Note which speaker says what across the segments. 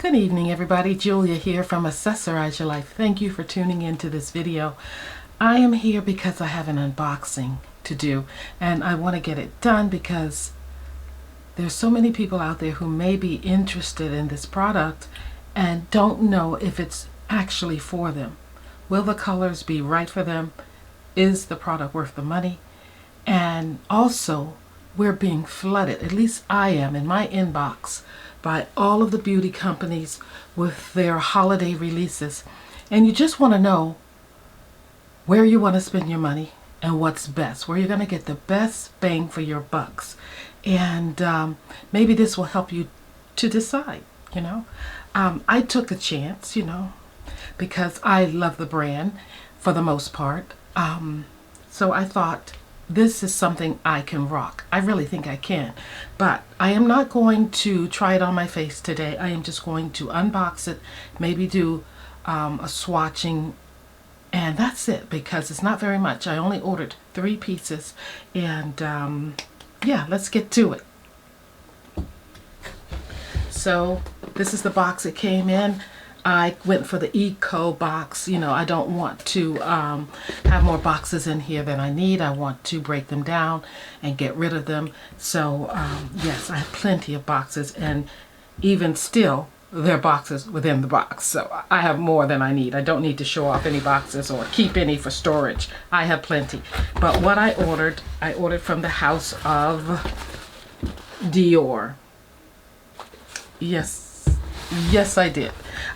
Speaker 1: Good evening, everybody. Julia here from Accessorize Your Life. Thank you for tuning into this video. I am here because I have an unboxing to do, and I want to get it done because there's so many people out there who may be interested in this product and don't know if it's actually for them. Will the colors be right for them? Is the product worth the money? And also, we're being flooded, at least I am in my inbox, by all of the beauty companies with their holiday releases. And you just want to know where you want to spend your money and what's best, where you're going to get the best bang for your bucks. And maybe this will help you to decide, I took a chance, because I love the brand for the most part. So I thought, this is something I can rock. I really think I can. But I am not going to try it on my face today. I am just going to unbox it, maybe do a swatching, and that's it, because it's not very much. I only ordered 3 pieces, and yeah, let's get to it. So this is the box it came in. I went for the eco box. I don't want to have more boxes in here than I need. I want to break them down and get rid of them. So yes, I have plenty of boxes, and even still there are boxes within the box. So I have more than I need. I don't need to show off any boxes or keep any for storage. I have plenty. But what I ordered from the house of Dior. Yes, I did.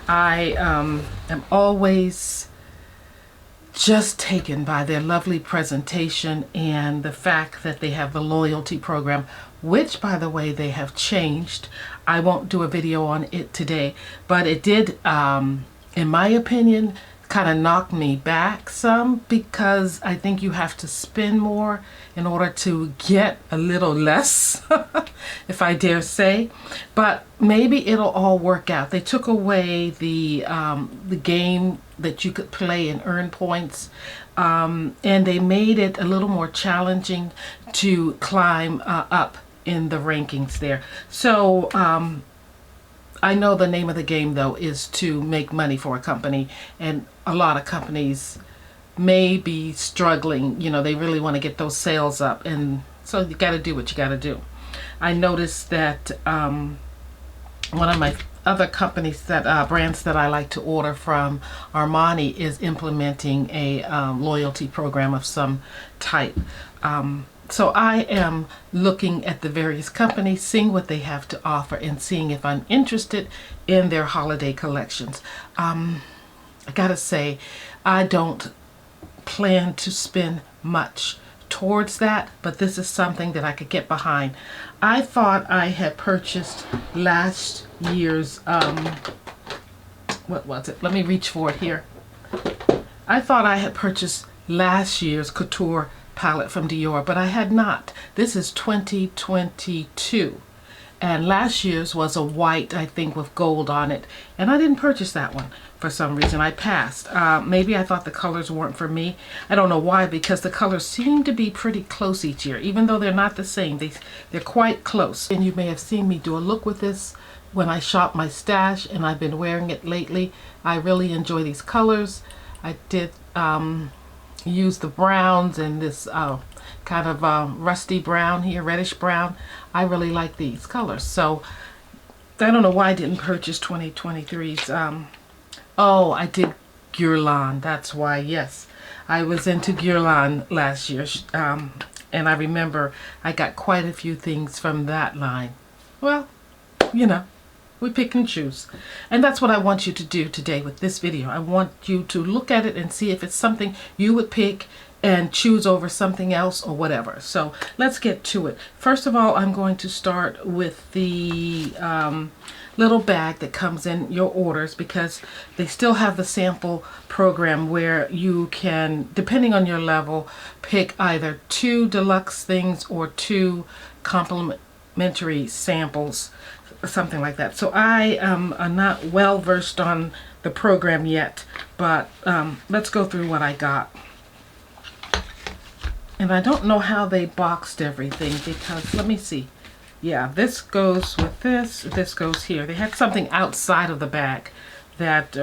Speaker 1: I am always just taken by their lovely presentation and the fact that they have the loyalty program, which, by the way, they have changed. I won't do a video on it today, but it did, in my opinion, kind of knock me back some, because I think you have to spend more in order to get a little less, if I dare say. But maybe it'll all work out. They took away the game that you could play and earn points, and they made it a little more challenging to climb up in the rankings there. So I know the name of the game, though, is to make money for a company, and a lot of companies may be struggling. They really want to get those sales up, and so you got to do what you got to do. I noticed that one of my other companies, that brands that I like to order from, Armani, is implementing a loyalty program of some type. So I am looking at the various companies, seeing what they have to offer, and seeing if I'm interested in their holiday collections. I gotta say, I don't plan to spend much towards that, but this is something that I could get behind. I thought I had purchased last year's, what was it? Let me reach for it here. I thought I had purchased last year's Couture palette from Dior, but I had not. This is 2022, and last year's was a white, I think, with gold on it, and I didn't purchase that one for some reason. I passed. Maybe I thought the colors weren't for me. I don't know why, because the colors seem to be pretty close each year, even though they're not the same. They're quite close. And you may have seen me do a look with this when I shop my stash, and I've been wearing it lately. I really enjoy these colors. I did use the browns and this kind of rusty brown here, reddish brown. I really like these colors. So I don't know why I didn't purchase 2023's. Oh, I did Guerlain. That's why. Yes, I was into Guerlain last year, and I remember I got quite a few things from that line. Well, we pick and choose. And that's what I want you to do today with this video. I want you to look at it and see if it's something you would pick and choose over something else or whatever. So let's get to it. First of all, I'm going to start with the little bag that comes in your orders, because they still have the sample program where you can, depending on your level, pick either 2 deluxe things or 2 complimentary samples, something like that. So I am not well versed on the program yet, but let's go through what I got. And I don't know how they boxed everything, because let me see. Yeah, this goes with this. This goes here. They had something outside of the bag that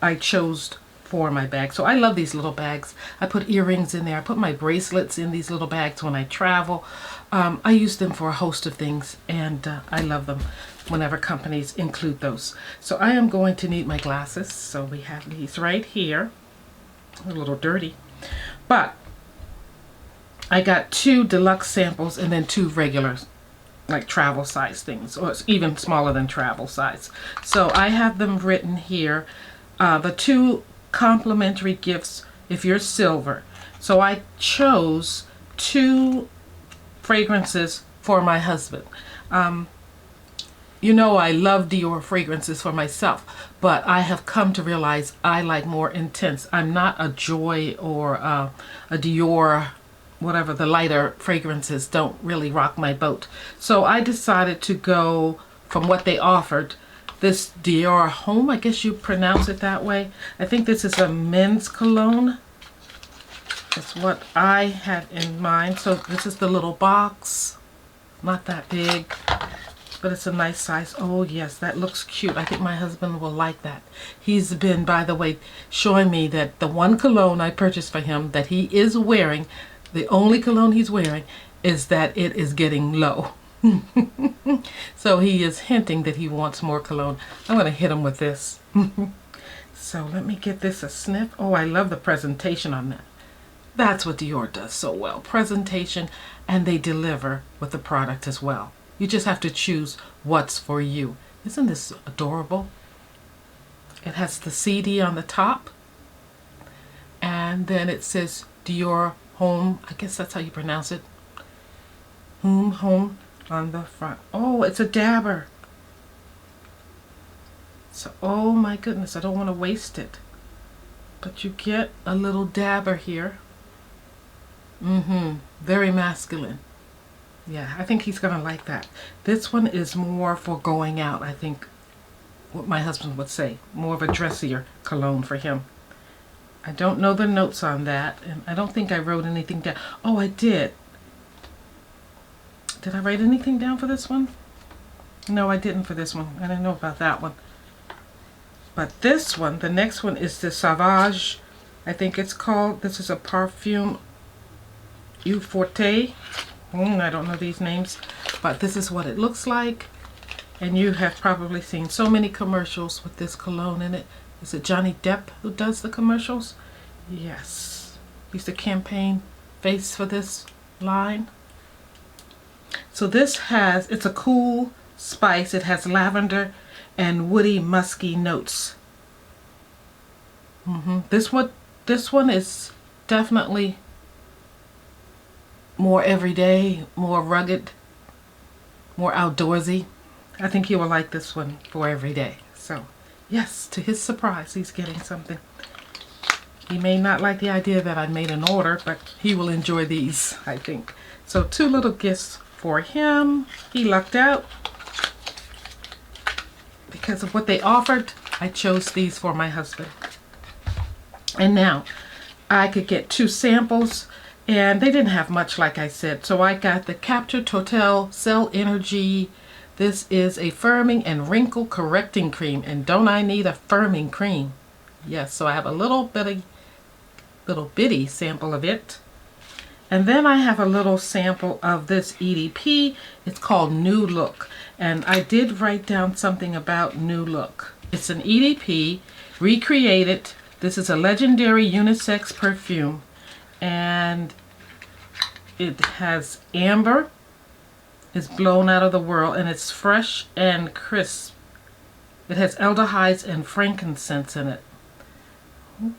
Speaker 1: I chose for my bag. So I love these little bags. I put earrings in there. I put my bracelets in these little bags when I travel. I use them for a host of things, and I love them whenever companies include those. So I am going to need my glasses. So we have these right here. A little dirty. But I got 2 deluxe samples and then 2 regular, like travel size things, or it's even smaller than travel size. So I have them written here. The 2 complimentary gifts if you're silver. So I chose 2 fragrances for my husband. You know, I love Dior fragrances for myself, but I have come to realize I like more intense. I'm not a Joy or a Dior, whatever, the lighter fragrances don't really rock my boat. So I decided to go from what they offered. This Dior Home, I guess you pronounce it that way. I think this is a men's cologne. That's what I had in mind. So this is the little box. Not that big, but it's a nice size. Oh yes, that looks cute. I think my husband will like that. He's been, by the way, showing me that the one cologne I purchased for him that he is wearing, the only cologne he's wearing, is that it is getting low. So he is hinting that he wants more cologne. I'm going to hit him with this. So let me get this a sniff. Oh, I love the presentation on that. That's what Dior does so well. Presentation, and they deliver with the product as well. You just have to choose what's for you. Isn't this adorable? It has the CD on the top, and then it says Dior Home. I guess that's how you pronounce it. Home on the front. Oh, it's a dabber. So, oh my goodness, I don't want to waste it. But you get a little dabber here. Very masculine. Yeah, I think he's going to like that. This one is more for going out, I think, what my husband would say. More of a dressier cologne for him. I don't know the notes on that, and I don't think I wrote anything down. Oh, I did. Did I write anything down for this one? No, I didn't for this one. I didn't know about that one. But this one, the next one is the Sauvage, I think it's called. This is a Parfum Eau Forte. I don't know these names, but this is what it looks like. And you have probably seen so many commercials with this cologne in it. Is it Johnny Depp who does the commercials? Yes. He's the campaign face for this line. So this has, it's a cool spice. It has lavender and woody musky notes. This one is definitely more everyday, more rugged, more outdoorsy. I think he will like this one for every day. So yes, to his surprise, he's getting something. He may not like the idea that I made an order, but he will enjoy these, I think. So 2 little gifts for him. He lucked out. Because of what they offered, I chose these for my husband. And now, I could get 2 samples, and they didn't have much, like I said. So I got the Capture Total Cell Energy. This is a firming and wrinkle correcting cream, and don't I need a firming cream? Yes, so I have a little bitty sample of it. And then I have a little sample of this EDP. It's called New Look. And I did write down something about New Look. It's an EDP recreated. This is a legendary unisex perfume. And it has amber. It's blown out of the world. And it's fresh and crisp. It has aldehydes and frankincense in it.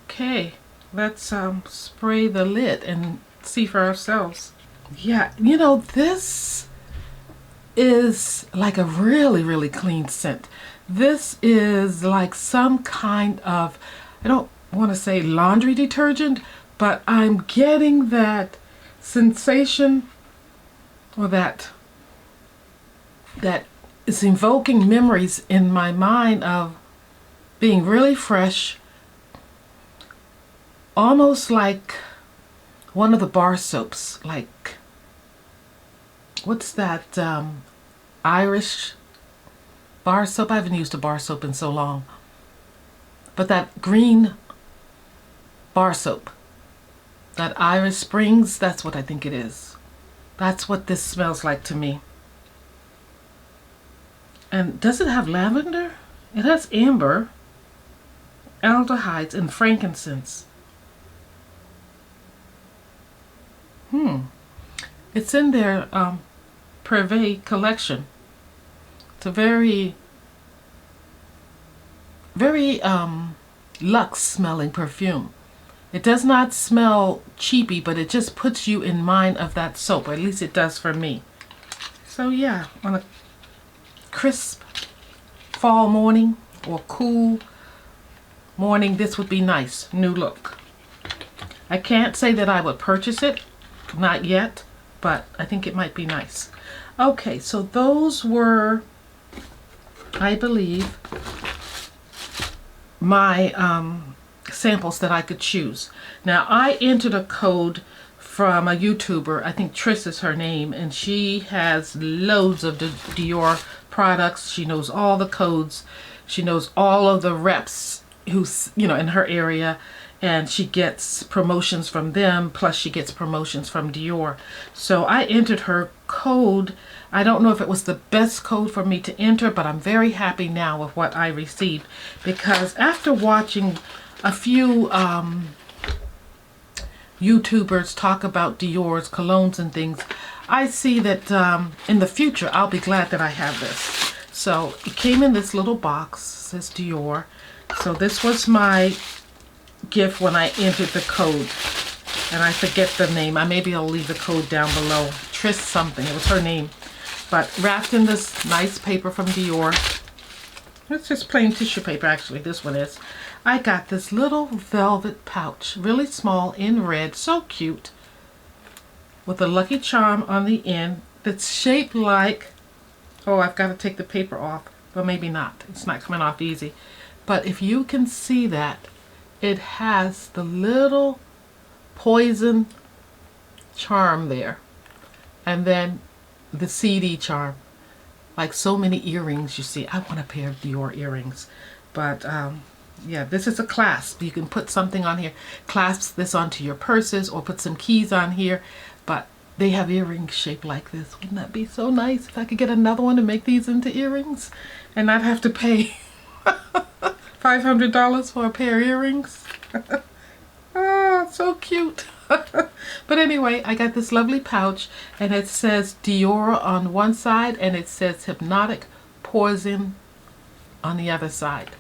Speaker 1: Okay. Let's spray the lid and see for ourselves. Yeah, you know, this is like a really, really clean scent. This is like some kind of, I don't want to say laundry detergent, but I'm getting that sensation, or that is invoking memories in my mind of being really fresh, almost like one of the bar soaps, like, what's that Irish bar soap. I haven't used a bar soap in so long. But that green bar soap, that Irish Springs, that's what I think it is. That's what this smells like to me. And does it have lavender? It has amber, aldehydes, and frankincense. It's in their Privé collection. It's a very luxe smelling perfume. It does not smell cheapy, but it just puts you in mind of that soap. Or at least it does for me. So yeah, on a crisp fall morning or cool morning, this would be nice. New look. I can't say that I would purchase it. Not yet. But I think it might be nice. Okay, so those were, I believe, my samples that I could choose. Now, I entered a code from a YouTuber, I think Triss is her name, and she has loads of the Dior products. She knows all the codes. She knows all of the reps who's, you know, in her area. And she gets promotions from them, plus she gets promotions from Dior. So I entered her code. I don't know if it was the best code for me to enter, but I'm very happy now with what I received. Because after watching a few YouTubers talk about Dior's colognes and things, I see that in the future, I'll be glad that I have this. So it came in this little box, it says Dior. So this was my gift when I entered the code, and I forget the name. Maybe I'll leave the code down below. Triss something, it was her name. But wrapped in this nice paper from Dior. It's just plain tissue paper, actually, this one is. I got this little velvet pouch, really small, in red, so cute, with a Lucky Charm on the end that's shaped like, oh, I've got to take the paper off, but maybe not. It's not coming off easy. But if you can see that, it has the little poison charm there. And then the CD charm. Like so many earrings, you see. I want a pair of Dior earrings. But, yeah, this is a clasp. You can put something on here. Clasp this onto your purses or put some keys on here. But they have earrings shaped like this. Wouldn't that be so nice if I could get another one and make these into earrings? And not have to pay $500 for a pair of earrings. Oh, so cute. But anyway, I got this lovely pouch, and it says Dior on one side, and it says Hypnotic Poison on the other side.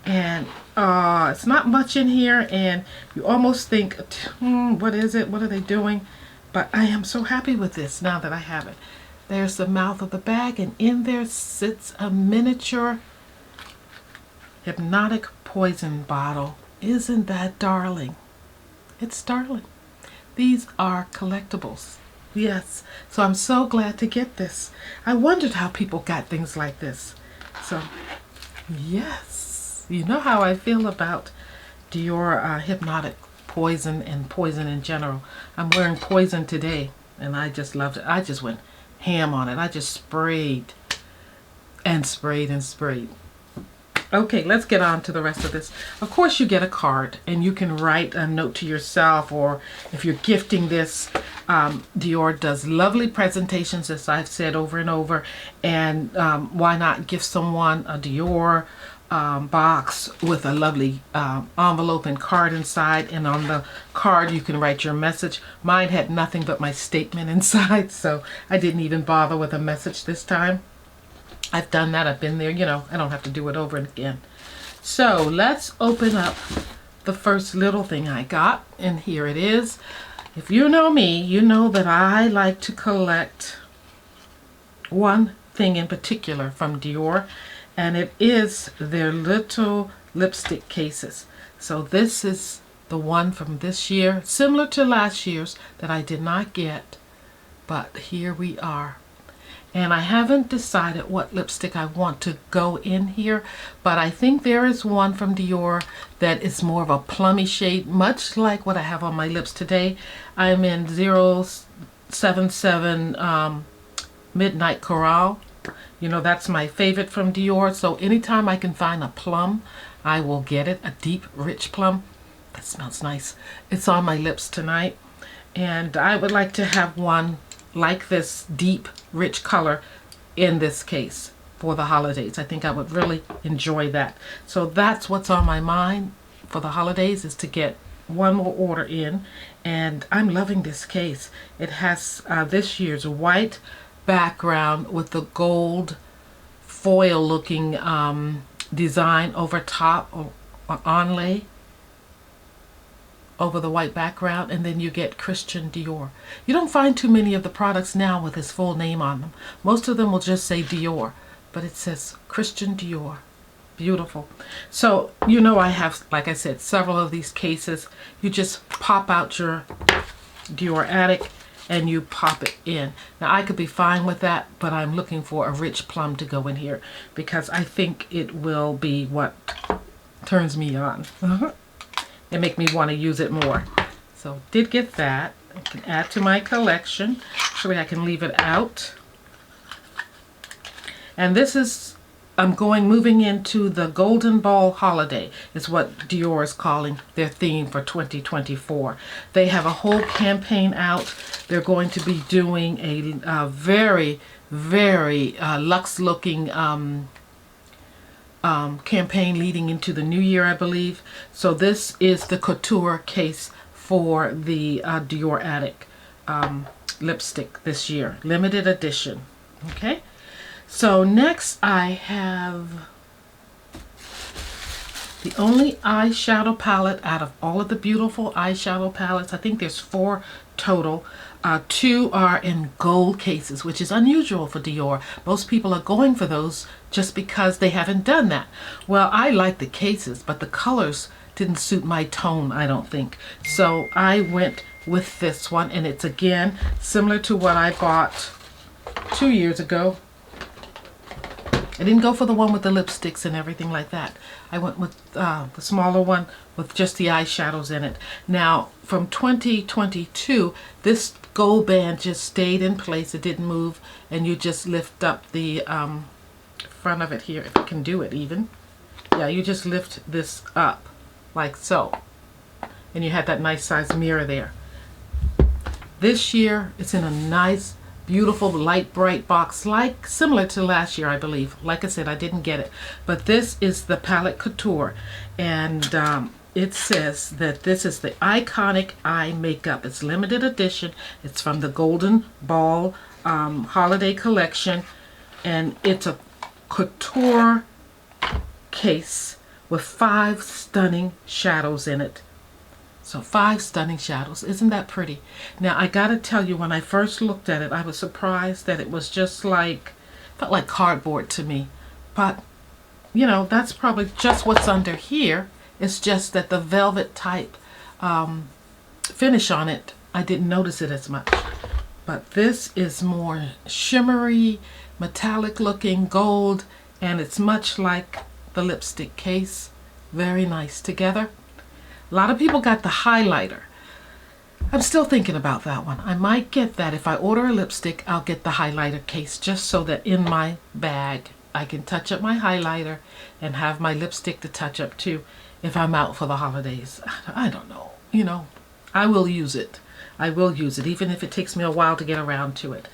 Speaker 1: And it's not much in here, and you almost think, what is it? What are they doing? But I am so happy with this now that I have it. There's the mouth of the bag, and in there sits a miniature Hypnotic Poison bottle. Isn't that darling? It's darling. These are collectibles. Yes. So I'm so glad to get this. I wondered how people got things like this. So, yes. You know how I feel about Dior Hypnotic Poison and poison in general. I'm wearing poison today, and I just loved it. I just went ham on it. I just sprayed and sprayed and sprayed. Okay, let's get on to the rest of this. Of course, you get a card, and you can write a note to yourself, or if you're gifting this, Dior does lovely presentations, as I've said over and over, and why not gift someone a Dior box with a lovely envelope and card inside, and on the card you can write your message. Mine had nothing but my statement inside, so I didn't even bother with a message this time. I've done that. I've been there, you know. I don't have to do it over again. So let's open up the first little thing I got. And here it is. If you know me, you know that I like to collect one thing in particular from Dior. And it is their little lipstick cases. So this is the one from this year. Similar to last year's that I did not get. But here we are. And I haven't decided what lipstick I want to go in here, but I think there is one from Dior that is more of a plummy shade, much like what I have on my lips today. I'm in 077 Midnight Coral, You know, that's my favorite from Dior. So anytime I can find a plum, I will get it. A deep, rich plum. That smells nice. It's on my lips tonight. And I would like to have one like this deep, rich color in this case for the holidays. I think I would really enjoy that. So that's what's on my mind for the holidays, is to get one more order in. And I'm loving this case. It has this year's white background with the gold foil looking design over top, or onlay over the white background, and then you get Christian Dior. You don't find too many of the products now with his full name on them. Most of them will just say Dior, but it says Christian Dior. Beautiful. So, you know, I have, like I said, several of these cases. You just pop out your Dior Attic and you pop it in. Now, I could be fine with that, but I'm looking for a rich plum to go in here because I think it will be what turns me on. And make me want to use it more. So did get that. I can add to my collection. Actually, I can leave it out. And this is, I'm moving into the Golden Ball Holiday, is what Dior is calling their theme for 2024. They have a whole campaign out. They're going to be doing a very, very luxe looking campaign leading into the new year, I believe. So this is the couture case for the Dior Attic lipstick this year, limited edition. Okay, so next I have the only eyeshadow palette out of all of the beautiful eyeshadow palettes. I think there's 4 total. 2 are in gold cases, which is unusual for Dior. Most people are going for those just because they haven't done that. Well, I like the cases, but the colors didn't suit my tone, I don't think. So I went with this one, and it's again similar to what I bought 2 years ago. I didn't go for the one with the lipsticks and everything like that. I went with the smaller one with just the eyeshadows in it. Now, from 2022, this gold band just stayed in place. It didn't move, and you just lift up the front of it here, if you can do it even. Yeah, you just lift this up like so. And you had that nice size mirror there. This year, it's in a nice, beautiful, light, bright box, like similar to last year, I believe. Like I said, I didn't get it. But this is the Palette Couture. And it says that this is the iconic eye makeup. It's limited edition. It's from the Golden Ball holiday collection, and it's a couture case with 5 stunning shadows in it. So 5 stunning shadows. Isn't that pretty? Now, I gotta tell you, when I first looked at it, I was surprised that it was just like, felt like cardboard to me. But, you know, that's probably just what's under here. It's just that the velvet type finish on it, I didn't notice it as much. But this is more shimmery, metallic looking gold, and it's much like the lipstick case. Very nice together. A lot of people got the highlighter. I'm still thinking about that one. I might get that. If I order a lipstick, I'll get the highlighter case, just so that in my bag I can touch up my highlighter and have my lipstick to touch up too if I'm out for the holidays. I don't know. You know, I will use it. I will use it, even if it takes me a while to get around to it.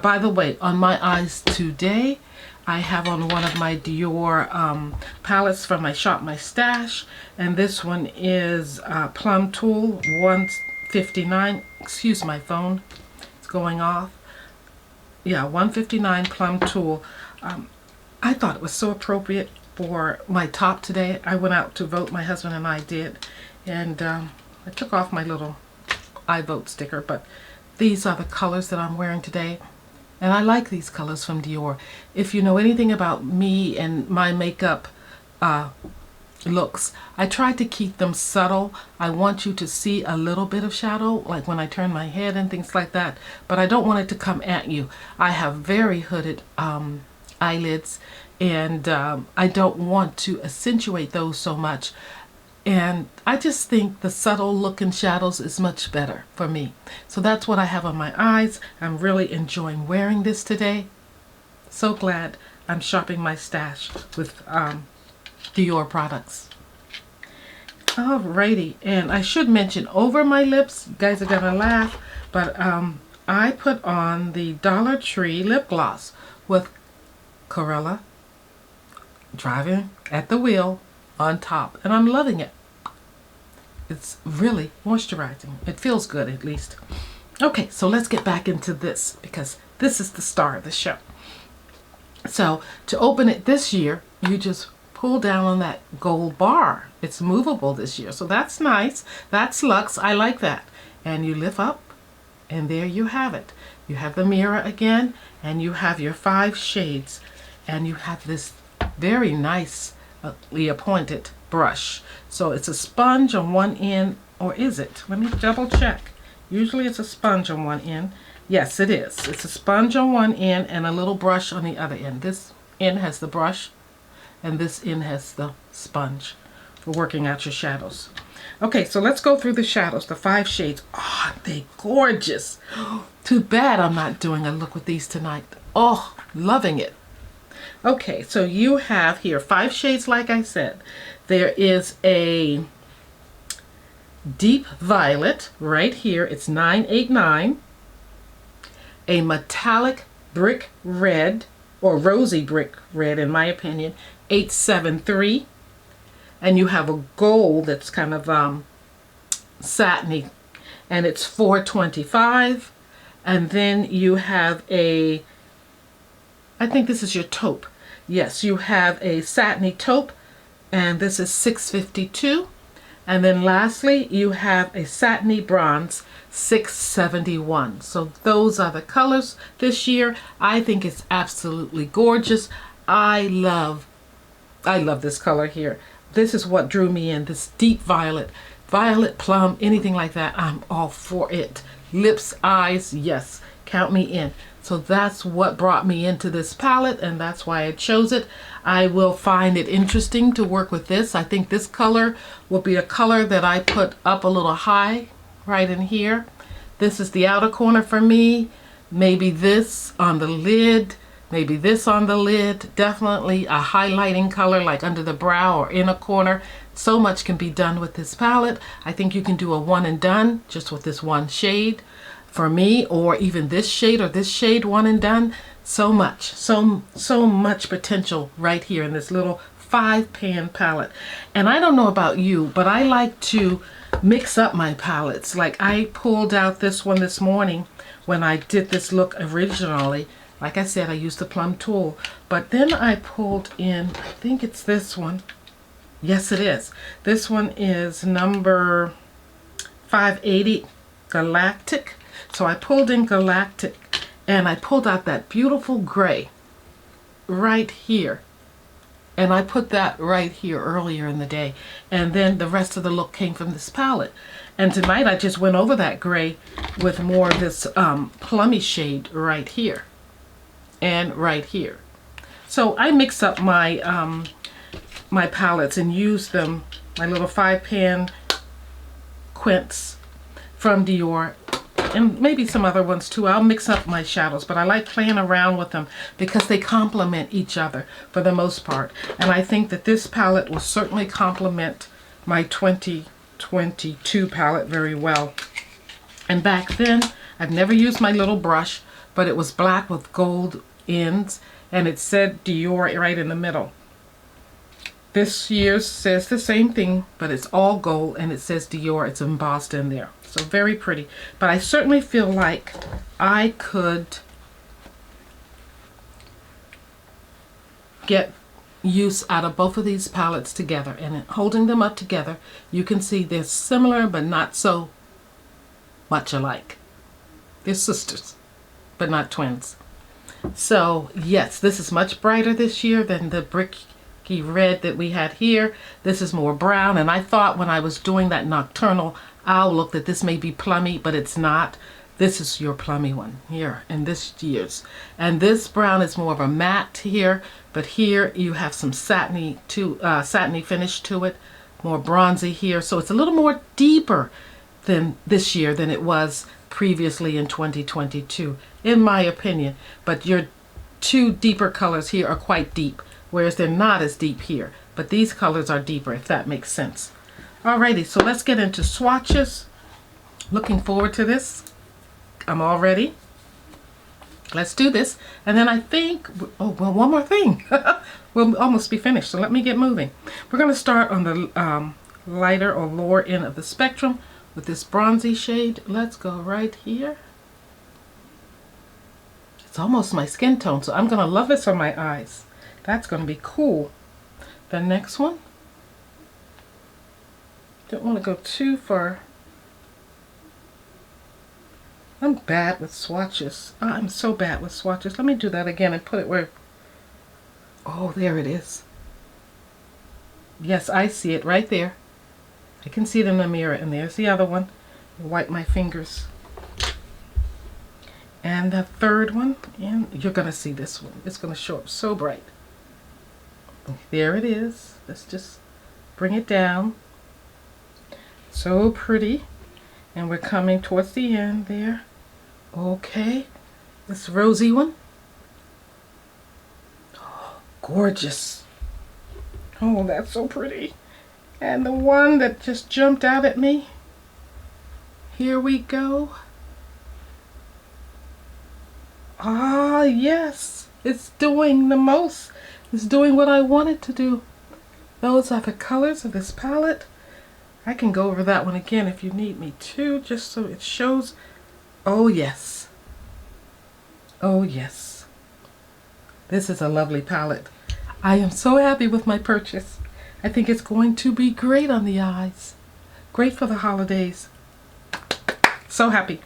Speaker 1: By the way, on my eyes today, I have on one of my Dior palettes from my Shop My Stash, and this one is Plum Tool 159. Excuse my phone, it's going off. Yeah, 159 Plum Tool. I thought it was so appropriate for my top today. I went out to vote, my husband and I did, and I took off my little I vote sticker, but these are the colors that I'm wearing today. And I like these colors from Dior. If you know anything about me and my makeup looks, I try to keep them subtle. I want you to see a little bit of shadow, like when I turn my head and things like that, but I don't want it to come at you. I have very hooded eyelids, and I don't want to accentuate those so much. And I just think the subtle look in shadows is much better for me. So that's what I have on my eyes. I'm really enjoying wearing this today. So glad I'm shopping my stash with Dior products. Alrighty, and I should mention over my lips, you guys are gonna laugh, but I put on the Dollar Tree lip gloss with Corella driving at the wheel on top, and I'm loving it. It's really moisturizing. It feels good, at least. Okay, so let's get back into this because this is the star of the show. So to open it this year, you just pull down on that gold bar. It's movable this year, so that's nice. That's luxe. I like that. And you lift up, and there you have it. You have the mirror again, and you have your 5 shades, and you have this very nicely appointed brush. So it's a sponge on one end, or is it? Let me double check. Usually it's a sponge on one end. Yes, it is. It's a sponge on one end and a little brush on the other end. This end has the brush, and this end has the sponge for working out your shadows. Okay, so let's go through the shadows, the 5 shades. Oh, aren't they gorgeous? Too bad I'm not doing a look with these tonight. Oh, loving it. Okay, so you have here 5 shades, like I said. There is a deep violet right here. It's 989. A metallic brick red, or rosy brick red in my opinion, 873. And you have a gold that's kind of satiny, and it's 425. And then you have a, I think this is your taupe. Yes, you have a satiny taupe, and this is 652. And then lastly, you have a satiny bronze, 671. So those are the colors this year. I think it's absolutely gorgeous. I love this color here. This is what drew me in, this deep violet, violet plum, anything like that. I'm all for it. Lips, eyes, yes, count me in. So that's what brought me into this palette, and that's why I chose it. I will find it interesting to work with this. I think this color will be a color that I put up a little high right in here. This is the outer corner for me. Maybe this on the lid. Maybe this on the lid. Definitely a highlighting color like under the brow or in a corner. So much can be done with this palette. I think you can do a one and done just with this one shade for me, or even this shade or this shade, one and done. So much, so much potential right here in this little 5-pan palette. And I don't know about you, but I like to mix up my palettes. Like I pulled out this one this morning when I did this look originally. Like I said, I used the plum tool, but then I pulled in, I think it's this one. Yes, it is. This one is number 580, Galactic. So I pulled in Galactic, and I pulled out that beautiful gray right here. And I put that right here earlier in the day. And then the rest of the look came from this palette. And tonight I just went over that gray with more of this plummy shade right here. And right here. So I mix up my my palettes and use them, my little 5-pan quints from Dior, and maybe some other ones too. I'll mix up my shadows, but I like playing around with them because they complement each other for the most part. And I think that this palette will certainly complement my 2022 palette very well. And back then, I've never used my little brush, but it was black with gold ends, and it said Dior right in the middle. This year's says the same thing, but it's all gold, and it says Dior. It's embossed in there. So very pretty. But I certainly feel like I could get use out of both of these palettes together. And holding them up together, you can see they're similar, but not so much alike. They're sisters, but not twins. So yes, this is much brighter this year than the bricky red that we had here. This is more brown, and I thought when I was doing that nocturnal owl look that this may be plummy, but it's not. This is your plummy one here in this year's. And this brown is more of a matte here, but here you have some satiny finish to it, more bronzy here. So it's a little more deeper than this year than it was previously in 2022, in my opinion. But your two deeper colors here are quite deep, whereas they're not as deep here. But these colors are deeper, if that makes sense. Alrighty, so let's get into swatches. Looking forward to this. I'm all ready. Let's do this. And then I think, oh, well, one more thing. We'll almost be finished, so let me get moving. We're going to start on the lighter or lower end of the spectrum with this bronzy shade. Let's go right here. It's almost my skin tone, so I'm going to love this on my eyes. That's going to be cool. The next one. Don't want to go too far. I'm bad with swatches. I'm so bad with swatches. Let me do that again and put it where... Oh, there it is. Yes, I see it right there. I can see it in the mirror. And there's the other one. Wipe my fingers. And the third one. And you're going to see this one. It's going to show up so bright. There it is. Let's just bring it down. So pretty. And we're coming towards the end there. Okay, this rosy one. Oh, gorgeous. Oh, that's so pretty. And the one that just jumped out at me. Here we go. Ah, yes. It's doing the most. It's doing what I want it to do. Those are the colors of this palette. I can go over that one again if you need me to, just so it shows. Oh yes. Oh yes. This is a lovely palette. I am so happy with my purchase. I think it's going to be great on the eyes. Great for the holidays. So happy.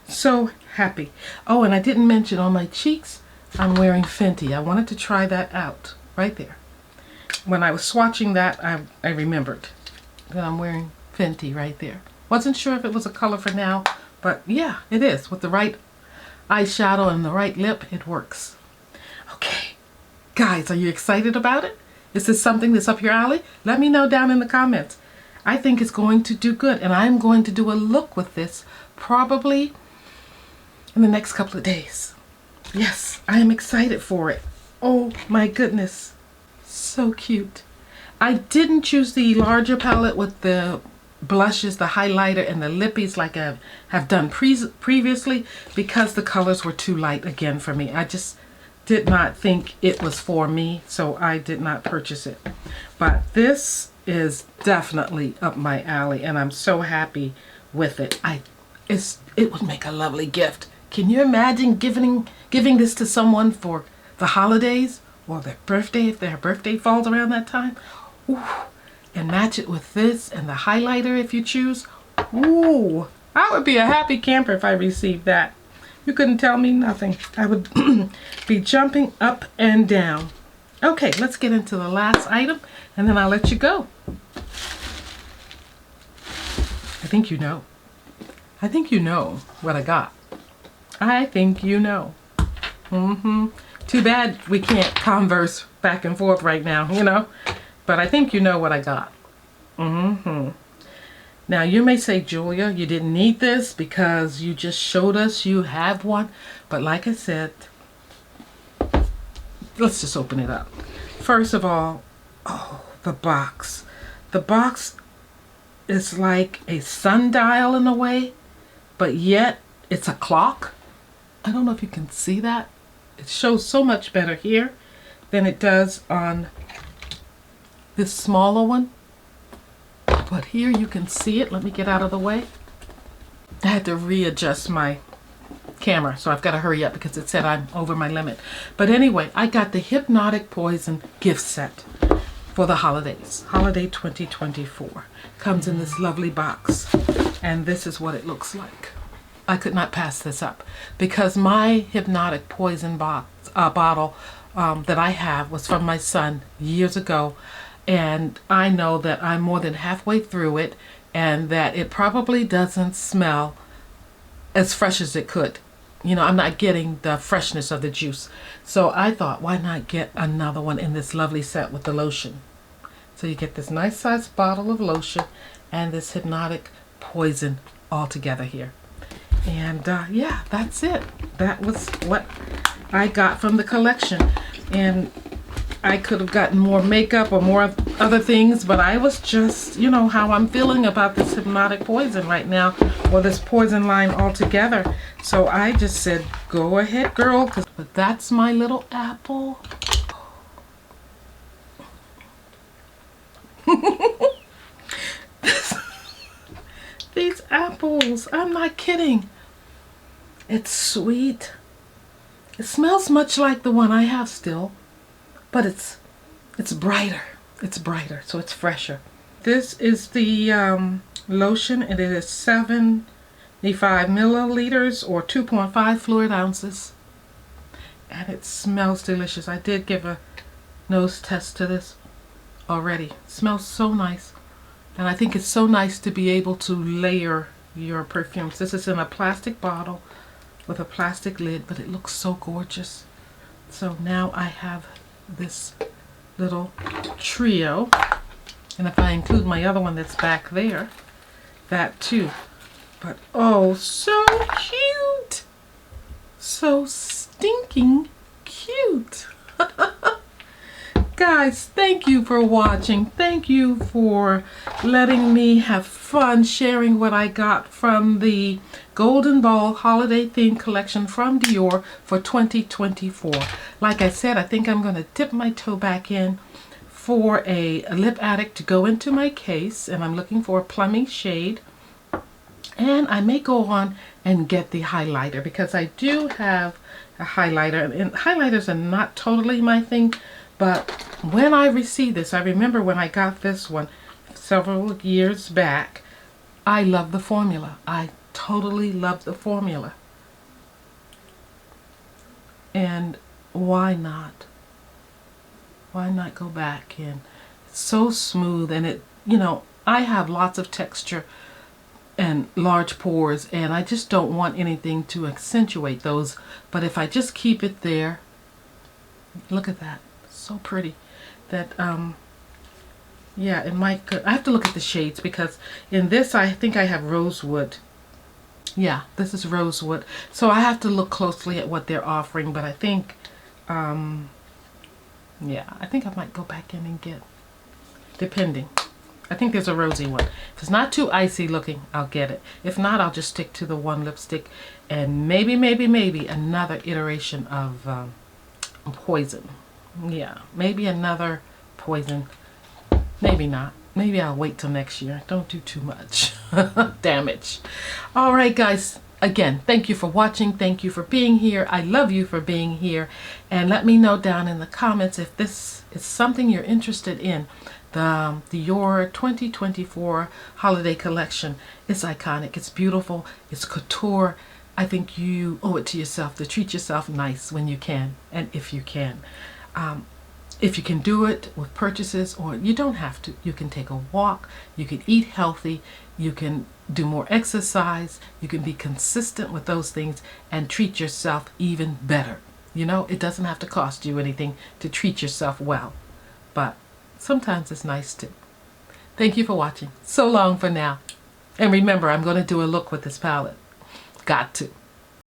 Speaker 1: So happy. Oh, and I didn't mention on my cheeks, I'm wearing Fenty. I wanted to try that out. Right there. When I was swatching that, I remembered that I'm wearing Fenty right there. Wasn't sure if it was a color for now. But yeah, it is. With the right eyeshadow and the right lip, it works. Okay. Guys, are you excited about it? Is this something that's up your alley? Let me know down in the comments. I think it's going to do good. And I'm going to do a look with this probably in the next couple of days. Yes, I am excited for it. Oh my goodness. So cute. I didn't choose the larger palette with the blushes, the highlighter, and the lippies like I have done previously because the colors were too light again for me. I just did not think it was for me, so I did not purchase it. But this is definitely up my alley, and I'm so happy with it. It would make a lovely gift. Can you imagine giving this to someone for the holidays or their birthday, if their birthday falls around that time? Ooh. And match it with this and the highlighter if you choose. Ooh, I would be a happy camper if I received that. You couldn't tell me nothing. I would be jumping up and down. Okay, let's get into the last item and then I'll let you go. I think you know. I think you know what I got. I think you know. Too bad we can't converse back and forth right now, you know. But I think you know what I got. Now you may say, Julia, you didn't need this because you just showed us you have one. But like I said, let's just open it up. First of all, oh, the box. The box is like a sundial in a way, but yet it's a clock. I don't know if you can see that. It shows so much better here than it does on this smaller one. But here you can see it. Let me get out of the way. I had to readjust my camera, so I've got to hurry up because it said I'm over my limit. But anyway, I got the Hypnotic Poison gift set for the holidays. Holiday 2024. Comes in this lovely box. And this is what it looks like. I could not pass this up because my Hypnotic Poison bottle that I have was from my son years ago. And I know that I'm more than halfway through it and that it probably doesn't smell as fresh as it could. You know, I'm not getting the freshness of the juice. So I thought, why not get another one in this lovely set with the lotion? So you get this nice sized bottle of lotion and this Hypnotic Poison all together here. And yeah, that's it. That was what I got from the collection. And I could have gotten more makeup or more other things, but I was just, you know, how I'm feeling about this hypnotic poison right now, or this poison line altogether. So I just said, go ahead, girl. But that's my little apple. These apples, I'm not kidding. It's sweet. It smells much like the one I have still, but it's brighter. It's brighter, so it's fresher. This is the lotion, and it is 75 milliliters or 2.5 fluid ounces. And it smells delicious. I did give a nose test to this already. It smells so nice. And I think it's so nice to be able to layer your perfumes. This is in a plastic bottle with a plastic lid, but it looks so gorgeous. So now I have this little trio, and if I include my other one that's back there, that too. But oh, so cute, so stinking cute. Guys, thank you for watching. Thank you for letting me have fun sharing what I got from the Golden Ball Holiday Theme Collection from Dior for 2024. Like I said, I think I'm going to dip my toe back in for a lip addict to go into my case, and I'm looking for a plummy shade. And I may go on and get the highlighter, because I do have a highlighter, and highlighters are not totally my thing. But when I received this, I remember when I got this one several years back, I love the formula. I totally love the formula. And why not? Why not go back in? It's so smooth, and it, you know, I have lots of texture and large pores, and I just don't want anything to accentuate those. But if I just keep it there, look at that. So pretty. That yeah, it might go. I have to look at the shades, because in this I think I have rosewood. Yeah, this is rosewood, so I have to look closely at what they're offering. But I think yeah, I think I might go back in and get, depending. I think there's a rosy one. If it's not too icy looking, I'll get it. If not, I'll just stick to the one lipstick, and maybe another iteration of poison. Yeah, maybe another poison. Maybe not. Maybe I'll wait till next year. Don't do too much damage. All right, guys. Again, thank you for watching. Thank you for being here. I love you for being here. And let me know down in the comments if this is something you're interested in. The Dior 2024 holiday collection is iconic. It's beautiful. It's couture. I think you owe it to yourself to treat yourself nice when you can, and if you can. If you can do it with purchases, or you don't have to. You can take a walk, you can eat healthy, you can do more exercise, you can be consistent with those things and treat yourself even better. You know, it doesn't have to cost you anything to treat yourself well, but sometimes it's nice to. Thank you for watching. So long for now. And remember, I'm going to do a look with this palette. Got to.